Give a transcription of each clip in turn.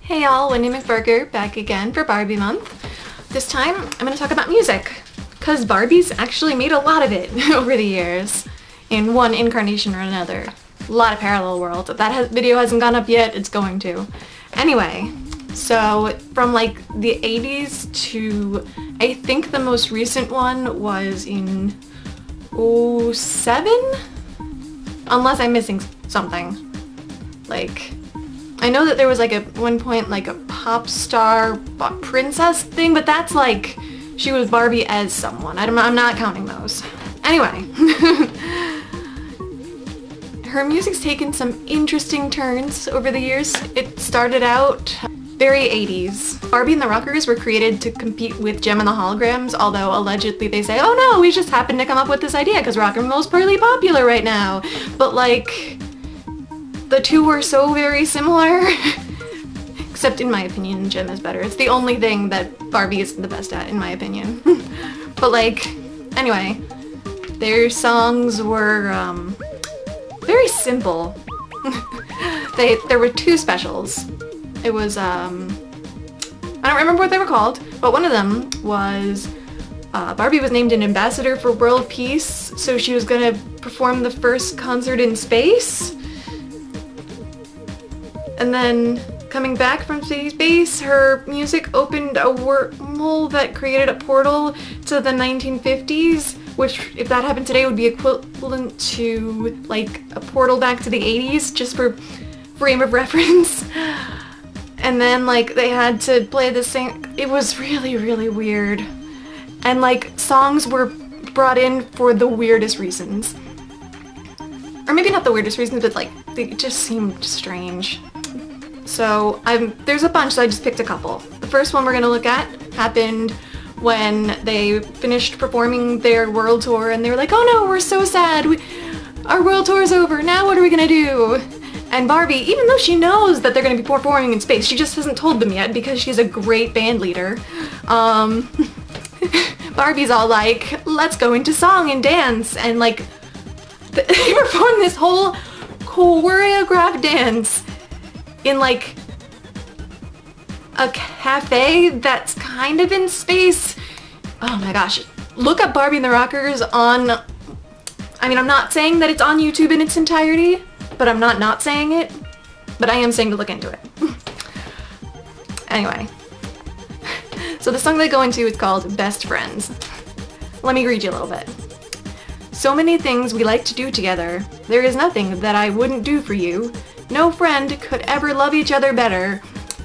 Hey y'all, Wendy McBurger back again for Barbie month. This time I'm going to talk about music, because Barbie's actually made a lot of it over the years in one incarnation or another. A lot of parallel worlds. That video hasn't gone up yet, it's going to. Anyway, so from like the 80s to I think the most recent one was in 07? Unless I'm missing something. Like, I know that there was like at one point like a pop star princess thing, but that's like she was Barbie as someone. I'm not counting those. Anyway, her music's taken some interesting turns over the years. It started out very 80s. Barbie and the Rockers were created to compete with Gem and the Holograms, although allegedly they say, oh no, we just happened to come up with this idea because rock and roll's pretty popular right now. But like, the two were so very similar. Except in my opinion, Gem is better. It's the only thing that Barbie isn't the best at, in my opinion. But like, anyway, their songs were very simple. There were two specials. It was, I don't remember what they were called, but one of them was Barbie was named an ambassador for world peace, so she was gonna perform the first concert in space. And then, coming back from space, her music opened a wormhole that created a portal to the 1950s, which, if that happened today, would be equivalent to, like, a portal back to the 80s, just for frame of reference. And then, like, they had to play the same. It was really, really weird. And, like, songs were brought in for the weirdest reasons. Or maybe not the weirdest reasons, but, like, they just seemed strange. So there's a bunch, so I just picked a couple. The first one we're gonna look at happened when they finished performing their world tour and they were like, oh no, we're so sad, our world tour is over, now what are we gonna do? And Barbie, even though she knows that they're gonna be performing in space, she just hasn't told them yet because she's a great band leader. Barbie's all like, let's go into song and dance, and like, they perform this whole choreographed dance in like a cafe that's kind of in space. Oh my gosh. Look up Barbie and the Rockers on, I mean, I'm not saying that it's on YouTube in its entirety, but I'm not saying it, but I am saying to look into it. Anyway. So the song they go into is called Best Friends. Let me read you a little bit. So many things we like to do together. There is nothing that I wouldn't do for you. No friend could ever love each other better.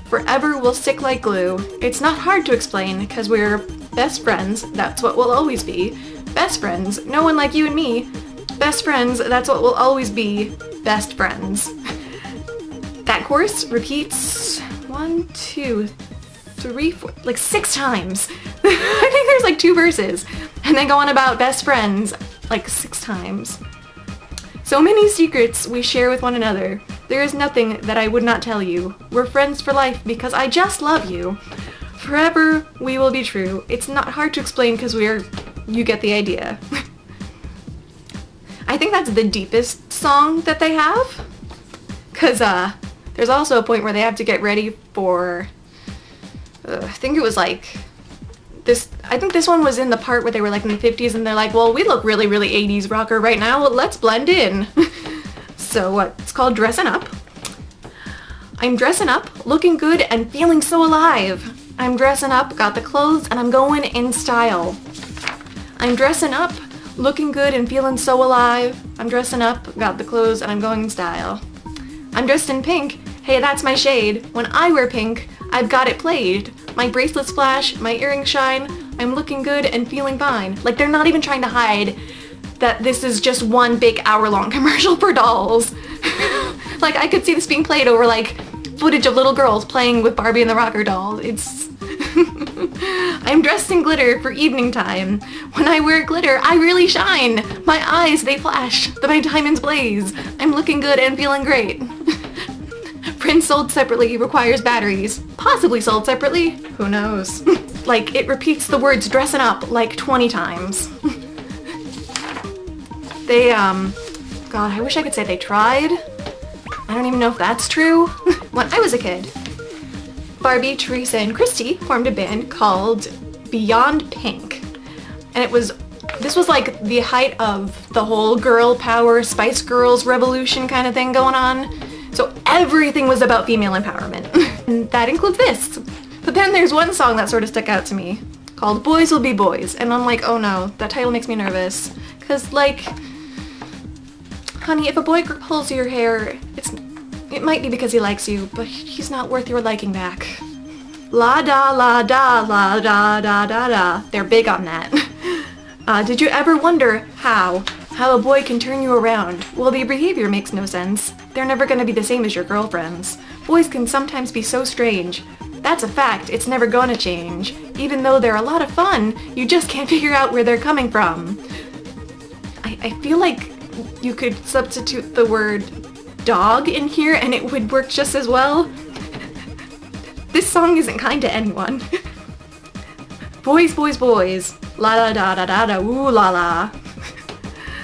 Forever we'll stick like glue. It's not hard to explain, because we're best friends, that's what we'll always be. Best friends, no one like you and me. Best friends, that's what we'll always be. Best friends. That chorus repeats 1, 2, 3, 4, like 6 times. I think there's like 2 verses. And they go on about best friends like 6 times. So many secrets we share with one another. There is nothing that I would not tell you. We're friends for life because I just love you. Forever we will be true. It's not hard to explain because you get the idea. I think that's the deepest song that they have. Because there's also a point where they have to get ready for, I think it was like, I think this one was in the part where they were like in the 50s and they're like, well, we look really, really 80s rocker right now, well, let's blend in. So it's called Dressin' Up. I'm dressin' up, looking good and feeling so alive. I'm dressin' up, got the clothes, and I'm going in style. I'm dressin' up, looking good and feeling so alive. I'm dressin' up, got the clothes, and I'm going in style. I'm dressed in pink, hey, that's my shade. When I wear pink, I've got it played. My bracelets flash, my earrings shine, I'm looking good and feeling fine. Like, they're not even trying to hide that this is just one big hour-long commercial for dolls. Like, I could see this being played over, like, footage of little girls playing with Barbie and the Rocker dolls. It's... I'm dressed in glitter for evening time. When I wear glitter, I really shine. My eyes, they flash. My diamonds blaze. I'm looking good and feeling great. Prints sold separately requires batteries. Possibly sold separately. Who knows? Like, it repeats the words dressin' up like 20 times. They, God, I wish I could say they tried. I don't even know if that's true. When I was a kid, Barbie, Teresa, and Christy formed a band called Beyond Pink. And this was like the height of the whole girl power, Spice Girls revolution kind of thing going on. So everything was about female empowerment. And that includes this. But then there's one song that sort of stuck out to me called Boys Will Be Boys. And I'm like, oh no, that title makes me nervous. Cause like, honey, if a boy pulls your hair, it might be because he likes you, but he's not worth your liking back. La da la da la da da da da. They're big on that. Did you ever wonder how a boy can turn you around? Well, their behavior makes no sense. They're never gonna be the same as your girlfriends. Boys can sometimes be so strange. That's a fact, it's never gonna change. Even though they're a lot of fun, you just can't figure out where they're coming from. I feel like you could substitute the word dog in here and it would work just as well. This song isn't kind to anyone. Boys, boys, boys. La da da da da da, ooh la la.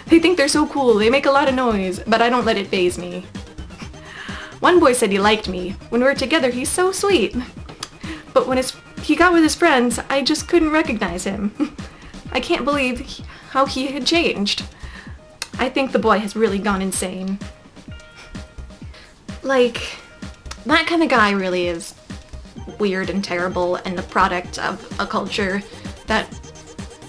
They think they're so cool, they make a lot of noise, but I don't let it faze me. One boy said he liked me. When we're together, he's so sweet. But when he got with his friends, I just couldn't recognize him. I can't believe how he had changed. I think the boy has really gone insane. Like, that kind of guy really is weird and terrible and the product of a culture that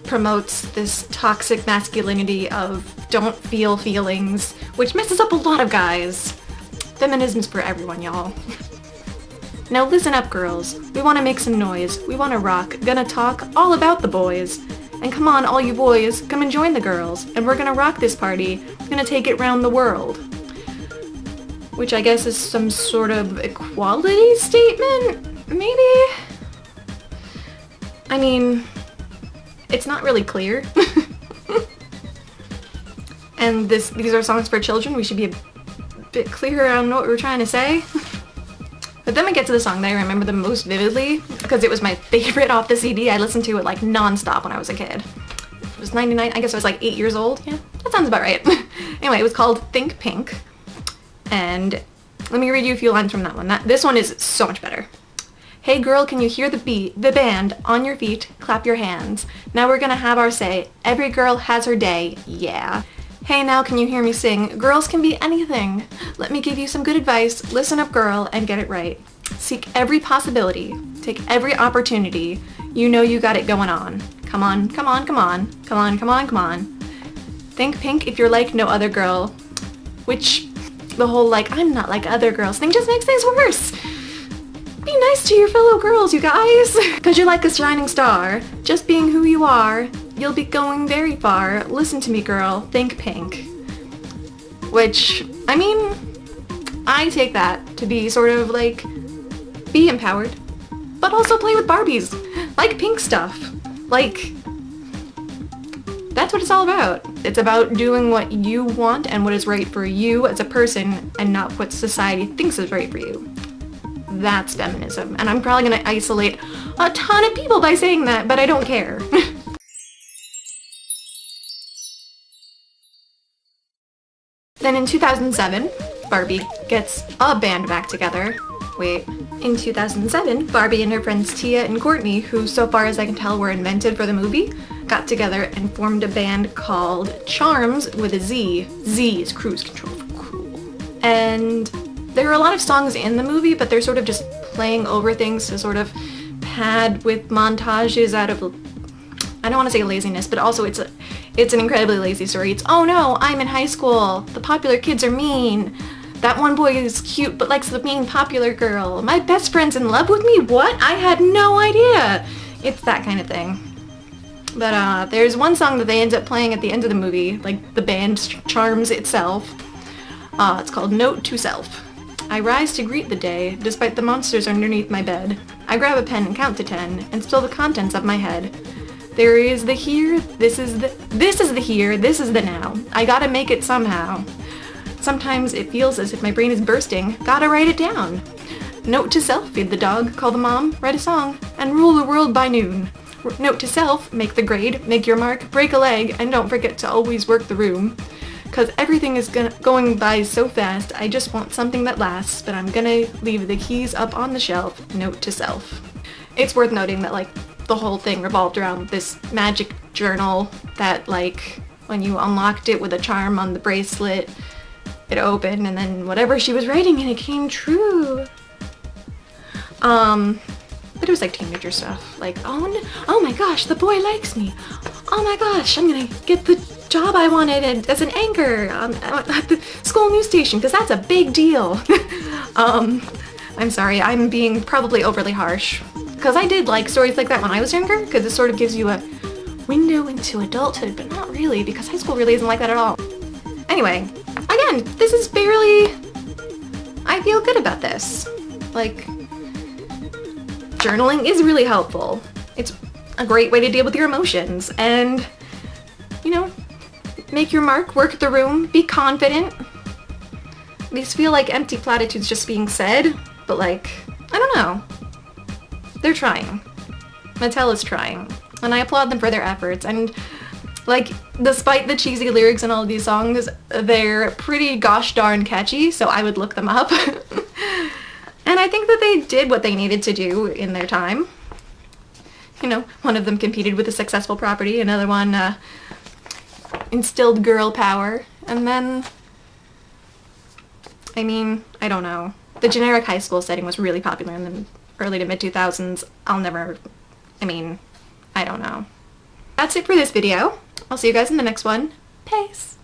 promotes this toxic masculinity of don't feel feelings, which messes up a lot of guys. Feminism's for everyone, y'all. Now listen up, girls. We want to make some noise. We want to rock. Gonna talk all about the boys. And come on, all you boys, come and join the girls. And we're gonna rock this party. We're gonna take it round the world. Which I guess is some sort of equality statement? Maybe? I mean, it's not really clear. And these are songs for children. We should be a bit clearer on what we're trying to say. But then we get to the song that I remember the most vividly, because it was my favorite off the CD. I listened to it like non-stop when I was a kid. It was 99, I guess I was like 8 years old. Yeah, that sounds about right. Anyway, it was called Think Pink. And let me read you a few lines from that one. This one is so much better. Hey girl, can you hear the beat? The band, on your feet, clap your hands. Now we're gonna have our say. Every girl has her day, yeah. Hey now, can you hear me sing? Girls can be anything. Let me give you some good advice. Listen up, girl, and get it right. Seek every possibility. Take every opportunity. You know you got it going on. Come on, come on, come on. Come on, come on, come on. Think pink if you're like no other girl. Which, the whole like, I'm not like other girls thing just makes things worse. Be nice to your fellow girls, you guys. Cause you're like a shining star. Just being who you are, you'll be going very far. Listen to me, girl. Think pink. Which, I mean, I take that to be sort of like, be empowered, but also play with Barbies. Like pink stuff. Like, that's what it's all about. It's about doing what you want and what is right for you as a person and not what society thinks is right for you. That's feminism. And I'm probably gonna isolate a ton of people by saying that, but I don't care. Then in 2007, Barbie gets a band back together. Wait. In 2007, Barbie and her friends Tia and Courtney, who so far as I can tell were invented for the movie, got together and formed a band called Charms with a Z. Z is cruise control for cool. And there are a lot of songs in the movie, but they're sort of just playing over things to sort of pad with montages out of, I don't want to say laziness, but also it's an incredibly lazy story. It's, oh no, I'm in high school. The popular kids are mean. That one boy is cute but likes the mean popular girl. My best friend's in love with me? What? I had no idea. It's that kind of thing. But there's one song that they end up playing at the end of the movie, like the band Charms itself. It's called Note to Self. I rise to greet the day, despite the monsters underneath my bed. I grab a pen and count to 10, and spill the contents of my head. There is the here, this is the here, this is the now. I gotta make it somehow. Sometimes it feels as if my brain is bursting. Gotta write it down. Note to self, feed the dog, call the mom, write a song, and rule the world by noon. Note to self, make the grade, make your mark, break a leg, and don't forget to always work the room. because everything is going by so fast. I just want something that lasts, but I'm gonna leave the keys up on the shelf, note to self. It's worth noting that, like, the whole thing revolved around this magic journal that, like, when you unlocked it with a charm on the bracelet, it opened, and then whatever she was writing in it came true. But it was like teenager stuff, like, oh my gosh, the boy likes me. Oh my gosh, I'm gonna get the job I wanted as an anchor at the school news station, because that's a big deal. I'm sorry, I'm being probably overly harsh, because I did like stories like that when I was younger, because it sort of gives you a window into adulthood, but not really, because high school really isn't like that at all. Anyway, again, this is barely... I feel good about this. Like, journaling is really helpful. It's a great way to deal with your emotions and, you know, make your mark, work the room, be confident. These feel like empty platitudes just being said, but like, I don't know. They're trying. Mattel is trying, and I applaud them for their efforts. And like, despite the cheesy lyrics in all of these songs, they're pretty gosh darn catchy, so I would look them up. And I think that they did what they needed to do in their time. You know, one of them competed with a successful property, another one instilled girl power, and then, I mean, I don't know. The generic high school setting was really popular in the early to mid-2000s. I don't know. That's it for this video. I'll see you guys in the next one. Peace!